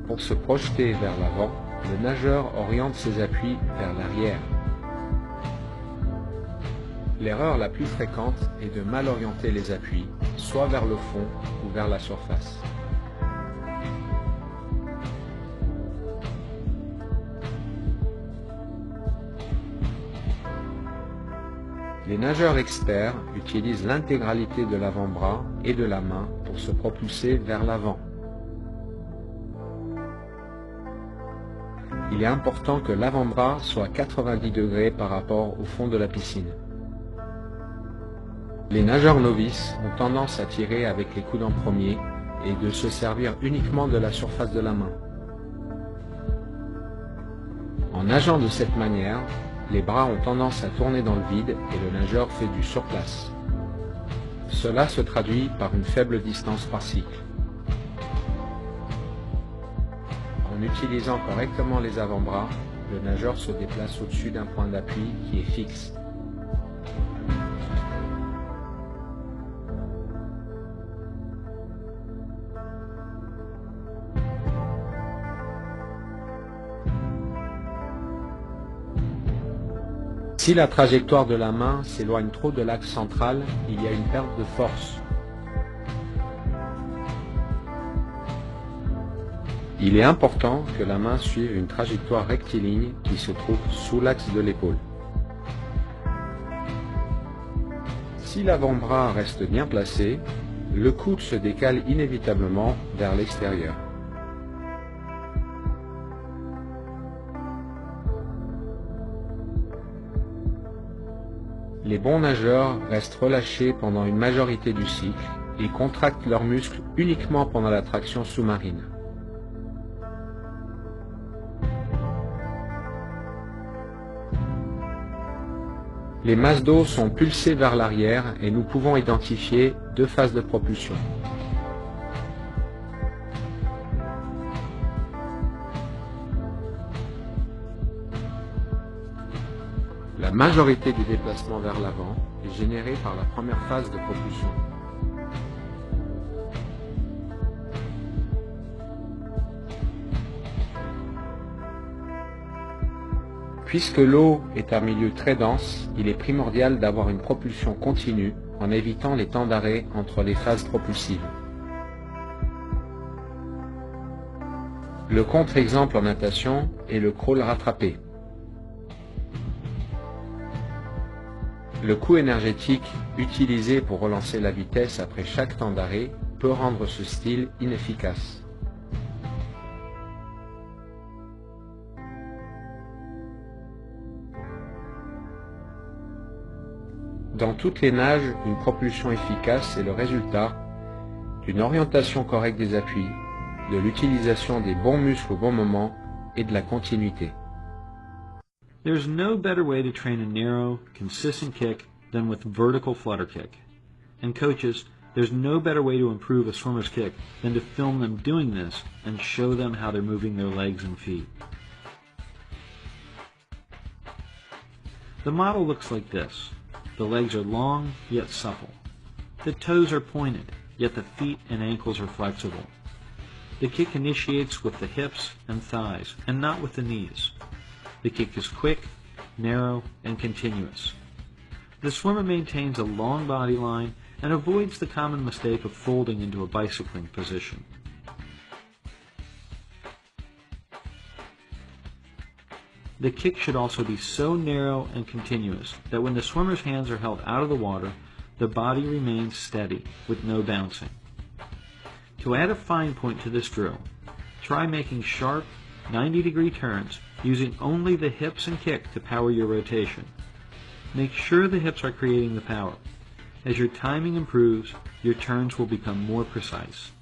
Pour se projeter vers l'avant, le nageur oriente ses appuis vers l'arrière. L'erreur la plus fréquente est de mal orienter les appuis, soit vers le fond ou vers la surface. Les nageurs experts utilisent l'intégralité de l'avant-bras et de la main pour se propulser vers l'avant. Il est important que l'avant-bras soit 90 degrés par rapport au fond de la piscine. Les nageurs novices ont tendance à tirer avec les coudes en premier et de se servir uniquement de la surface de la main. En nageant de cette manière, les bras ont tendance à tourner dans le vide et le nageur fait du surplace. Cela se traduit par une faible distance par cycle. En utilisant correctement les avant-bras, le nageur se déplace au-dessus d'un point d'appui qui est fixe. Si la trajectoire de la main s'éloigne trop de l'axe central, il y a une perte de force. Il est important que la main suive une trajectoire rectiligne qui se trouve sous l'axe de l'épaule. Si l'avant-bras reste bien placé, le coude se décale inévitablement vers l'extérieur. Les bons nageurs restent relâchés pendant une majorité du cycle et contractent leurs muscles uniquement pendant la traction sous-marine. Les masses d'eau sont pulsées vers l'arrière et nous pouvons identifier deux phases de propulsion. La majorité des déplacements vers l'avant est générée par la première phase de propulsion. Puisque l'eau est un milieu très dense, il est primordial d'avoir une propulsion continue en évitant les temps d'arrêt entre les phases propulsives. Le contre-exemple en natation est le crawl rattrapé. Le coût énergétique utilisé pour relancer la vitesse après chaque temps d'arrêt peut rendre ce style inefficace. Dans toutes les nages, une propulsion efficace est le résultat d'une orientation correcte des appuis, de l'utilisation des bons muscles au bon moment et de la continuité. There's no better way to train a narrow, consistent kick than with vertical flutter kick. And coaches, there's no better way to improve a swimmer's kick than to film them doing this and show them how they're moving their legs and feet. The model looks like this. The legs are long, yet supple. The toes are pointed, yet the feet and ankles are flexible. The kick initiates with the hips and thighs, and not with the knees. The kick is quick, narrow, and continuous. The swimmer maintains a long body line and avoids the common mistake of folding into a bicycling position. The kick should also be so narrow and continuous that when the swimmer's hands are held out of the water, the body remains steady with no bouncing. To add a fine point to this drill, try making sharp, 90-degree turns using only the hips and kick to power your rotation. Make sure the hips are creating the power. As your timing improves, your turns will become more precise.